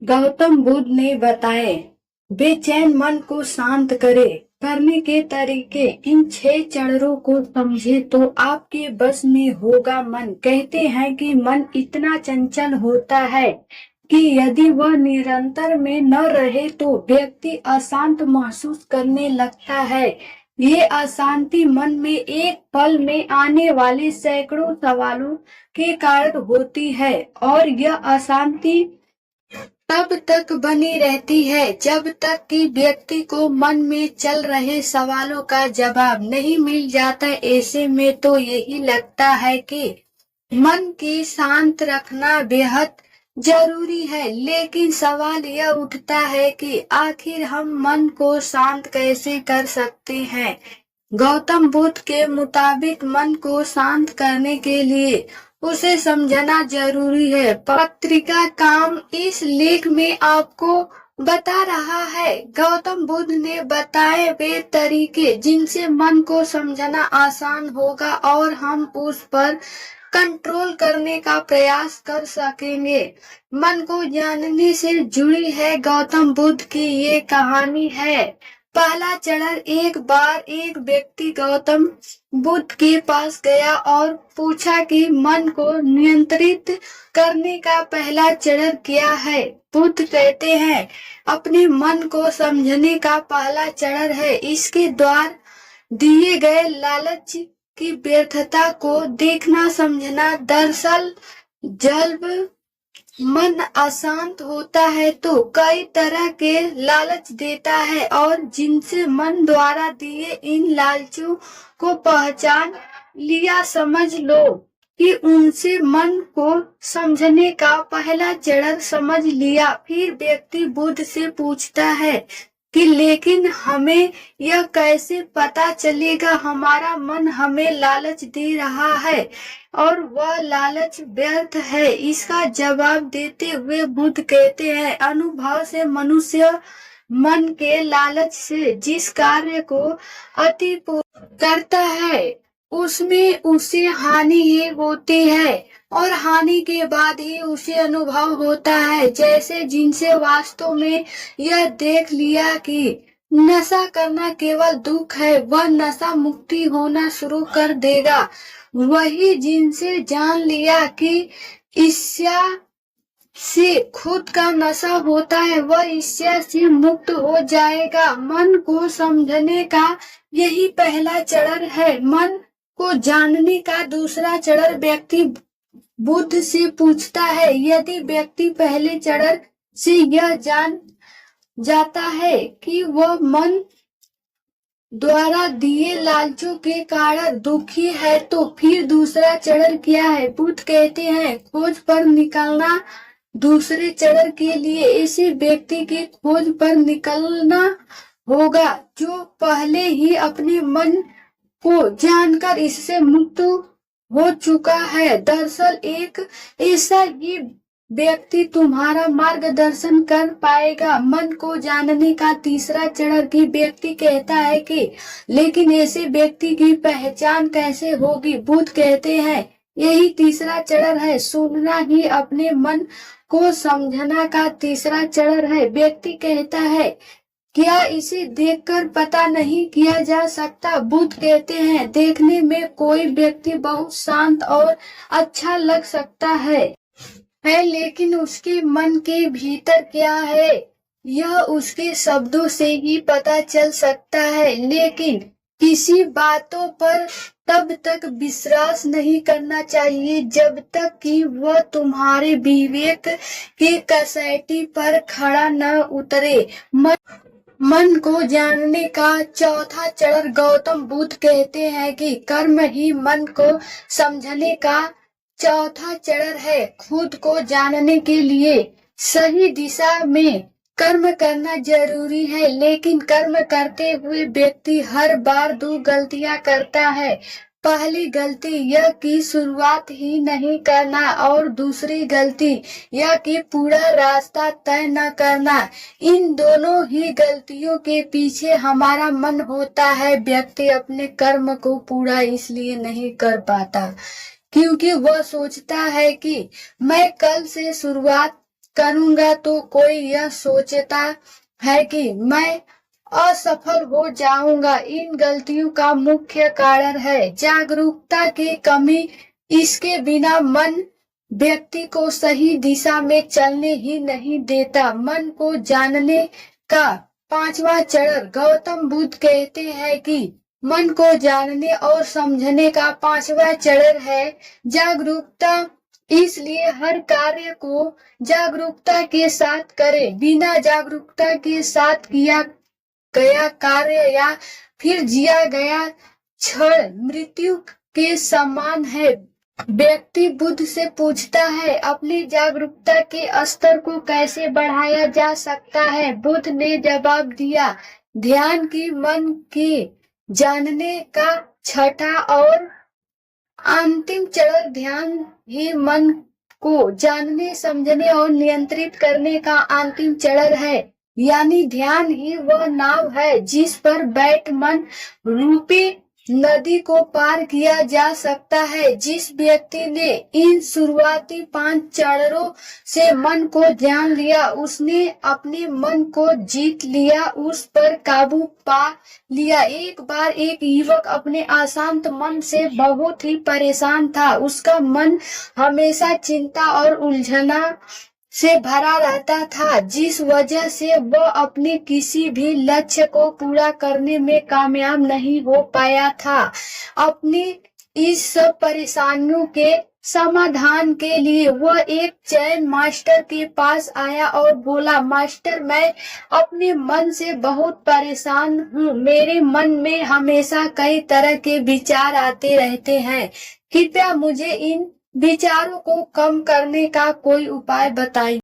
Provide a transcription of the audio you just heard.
गौतम बुद्ध ने बताए, बेचैन मन को शांत करने के तरीके। इन 6 चरणों को समझे तो आपके बस में होगा मन। कहते हैं कि मन इतना चंचल होता है कि यदि वह निरंतर में न रहे तो व्यक्ति अशांत महसूस करने लगता है। ये अशांति मन में एक पल में आने वाले सैकड़ों सवालों के कारण होती है, और यह अशांति तब तक बनी रहती है जब तक कि व्यक्ति को मन में चल रहे सवालों का जवाब नहीं मिल जाता। ऐसे में तो यही लगता है कि मन की शांत रखना बेहद जरूरी है, लेकिन सवाल यह उठता है कि आखिर हम मन को शांत कैसे कर सकते हैं। गौतम बुद्ध के मुताबिक मन को शांत करने के लिए उसे समझना जरूरी है। पत्रिका काम इस लेख में आपको बता रहा है। गौतम बुद्ध ने बताए वे तरीके जिनसे मन को समझना आसान होगा और हम उस पर कंट्रोल करने का प्रयास कर सकेंगे। मन को जानने से जुड़ी है गौतम बुद्ध की ये कहानी है। पहला चरण। एक बार एक व्यक्ति गौतम बुद्ध के पास गया और पूछा कि मन को नियंत्रित करने का पहला चरण क्या है। बुद्ध कहते हैं, अपने मन को समझने का पहला चरण है इसके द्वार दिए गए लालच की व्यर्थता को देखना समझना। दरअसल जब मन अशांत होता है तो कई तरह के लालच देता है, और जिनसे मन द्वारा दिए इन लालचों को पहचान लिया, समझ लो कि उनसे मन को समझने का पहला चरण समझ लिया। फिर व्यक्ति बुद्ध से पूछता है कि लेकिन हमें यह कैसे पता चलेगा हमारा मन हमें लालच दे रहा है और वह लालच व्यर्थ है। इसका जवाब देते हुए बुद्ध कहते हैं, अनुभव से मनुष्य मन के लालच से जिस कार्य को अति करता है उसमें उसे हानि ही होती है, और हानि के बाद ही उसे अनुभव होता है। जैसे जिनसे वास्तव में यह देख लिया कि नशा करना केवल दुख है, वह नशा मुक्ति होना शुरू कर देगा। वही जिनसे जान लिया कि ईर्ष्या से खुद का नशा होता है, वह ईर्ष्या से मुक्त हो जाएगा। मन को समझने का यही पहला चरण है। मन को जानने का दूसरा चरण। व्यक्ति बुद्ध से पूछता है, यदि व्यक्ति पहले चरण से यह जान जाता है कि वह मन द्वारा दिए लालचों के कारण दुखी है, तो फिर दूसरा चरण क्या है। बुद्ध कहते हैं, खोज पर निकलना। दूसरे चरण के लिए ऐसे व्यक्ति की खोज पर निकलना होगा जो पहले ही अपने मन को जानकर इससे मुक्त हो चुका है। दरअसल एक ऐसा ही व्यक्ति तुम्हारा मार्गदर्शन कर पाएगा। मन को जानने का तीसरा चरण की व्यक्ति कहता है कि लेकिन ऐसे व्यक्ति की पहचान कैसे होगी। बुद्ध कहते हैं, यही तीसरा चरण है। सुनना ही अपने मन को समझना का तीसरा चरण है। व्यक्ति कहता है, क्या इसे देखकर पता नहीं किया जा सकता। बुद्ध कहते हैं, देखने में कोई व्यक्ति बहुत शांत और अच्छा लग सकता है, लेकिन उसके मन के भीतर क्या है यह उसके शब्दों से ही पता चल सकता है। लेकिन किसी बातों पर तब तक विश्वास नहीं करना चाहिए जब तक कि वह तुम्हारे विवेक की कसौटी पर खड़ा न उतरे। मन को जानने का चौथा चरण। गौतम बुद्ध कहते हैं कि कर्म ही मन को समझने का चौथा चरण है। खुद को जानने के लिए सही दिशा में कर्म करना जरूरी है, लेकिन कर्म करते हुए व्यक्ति हर बार 2 गलतियां करता है। पहली गलती यह कि शुरुआत ही नहीं करना, और दूसरी गलती यह कि पूरा रास्ता तय न करना। इन दोनों ही गलतियों के पीछे हमारा मन होता है। व्यक्ति अपने कर्म को पूरा इसलिए नहीं कर पाता क्योंकि वह सोचता है कि मैं कल से शुरुआत करूंगा तो कोई यह सोचता है कि मैं असफल हो जाऊंगा। इन गलतियों का मुख्य कारण है जागरूकता की कमी। इसके बिना मन व्यक्ति को सही दिशा में चलने ही नहीं देता। मन को जानने का पांचवा चरण। गौतम बुद्ध कहते हैं कि मन को जानने और समझने का पांचवा चरण है जागरूकता। इसलिए हर कार्य को जागरूकता के साथ करें। बिना जागरूकता के साथ किया गया कार्य या फिर जिया गया क्षण मृत्यु के समान है। व्यक्ति बुद्ध से पूछता है, अपनी जागरूकता के स्तर को कैसे बढ़ाया जा सकता है? बुद्ध ने जवाब दिया, ध्यान की मन के जानने का छठा और अंतिम चरण ध्यान ही मन को जानने, समझने और नियंत्रित करने का अंतिम चरण है। यानी ध्यान ही वह नाव है जिस पर बैठ मन रूपी नदी को पार किया जा सकता है। जिस व्यक्ति ने इन शुरुआती 5 चरणों से मन को जान लिया, उसने अपने मन को जीत लिया, उस पर काबू पा लिया। एक बार एक युवक अपने अशांत मन से बहुत ही परेशान था। उसका मन हमेशा चिंता और उलझना से भरा रहता था, जिस वजह से वह अपने किसी भी लक्ष्य को पूरा करने में कामयाब नहीं हो पाया था। अपनी इस सब परेशानियों के समाधान के लिए वह एक जैन मास्टर के पास आया और बोला, मास्टर, मैं अपने मन से बहुत परेशान हूँ। मेरे मन में हमेशा कई तरह के विचार आते रहते हैं। कृपया मुझे इन विचारों को कम करने का कोई उपाय बताइए।